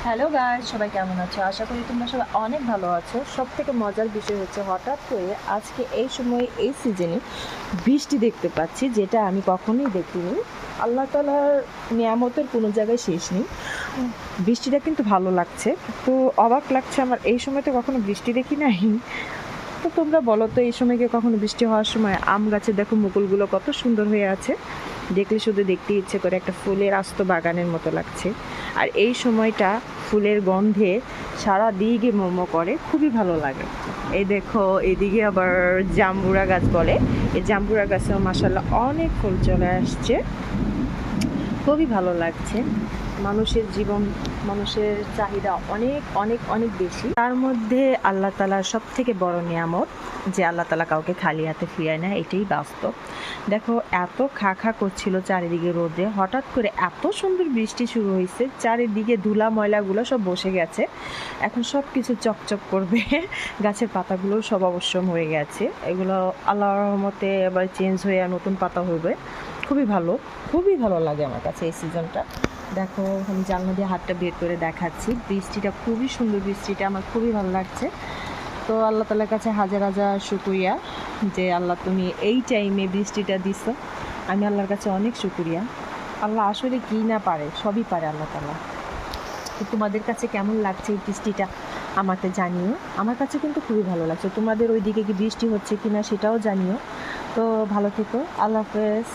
Hello guys, সবাই কেমন আছো? আশা করি তোমরা সবাই অনেক ভালো আছো। সব থেকে মজার বিষয় হচ্ছে হঠাৎ করে আজকে এই সময় এই সিজনে বৃষ্টি দেখতে পাচ্ছি, যেটা আমি কখনোই দেখিনি। আল্লাহ তাআলার নিয়ামতের কোনো জায়গায় শেষ নেই। বৃষ্টিটা কিন্তু ভালো লাগছে, তো অবাক লাগছে আমার, এই সময় তো কখনো বৃষ্টি দেখি নাই। তো তোমরা বলো তো, এই সময় কি কখনো বৃষ্টি হওয়ার সময় আম গাছে দেখো মুকুলগুলো কত সুন্দর হয়ে আছে, দেখলে শুধু দেখতে ইচ্ছে করে, একটা ফুলের আস্ত বাগানের মতো লাগছে। আর এই সময়টা ফুলের গন্ধে সারা দিকে মোমো করে, খুবই ভালো লাগে। এই দেখো, এদিকে আবার জাম্বুরা গাছ বলে, এই জাম্বুরা গাছেও মাশাআল্লাহ অনেক ফুল চলে আসছে, খুবই ভালো লাগছে। মানুষের জীবন, মানুষের চাহিদা অনেক অনেক অনেক বেশি, তার মধ্যে আল্লাহ তাআলার সব থেকে বড় নিয়ামত যে আল্লাহ তাআলা কাউকে খালি হাতে ফিরায় না, এটাই বাস্তব। দেখো, এত খা খা করছিল চারিদিকে রোদে, হঠাৎ করে এত সুন্দর বৃষ্টি শুরু হয়েছে, চারিদিকে ধুলা ময়লাগুলো সব বসে গেছে, এখন সব কিছু চকচক করবে। গাছের পাতাগুলো সব অবশ্য মরে গেছে, এগুলো আল্লাহর রহমতে আবার চেঞ্জ হয়ে নতুন পাতা হবে। খুবই ভালো, খুবই ভালো লাগে আমার কাছে এই সিজনটা। দেখো, আমি জানলা দিয়ে হাতটা বের করে দেখাচ্ছি, বৃষ্টিটা খুবই সুন্দর, বৃষ্টিটা আমার খুবই ভালো লাগছে। তো আল্লাহ তাআলার কাছে হাজার হাজার শুকরিয়া যে আল্লাহ তুমি এই টাইমে বৃষ্টিটা দিছো। আমি আল্লাহর কাছে অনেক শুকরিয়া। আল্লাহ আসলে কী না পারে, সবই পারে আল্লাহ তাআলা। তো তোমাদের কাছে কেমন লাগছে এই বৃষ্টিটা আমাকে জানিও। আমার কাছে কিন্তু খুবই ভালো লাগছে। তোমাদের ওইদিকে কি বৃষ্টি হচ্ছে কিনা সেটাও জানিও। তো ভালো থেকো, আল্লাহ হাফেজ।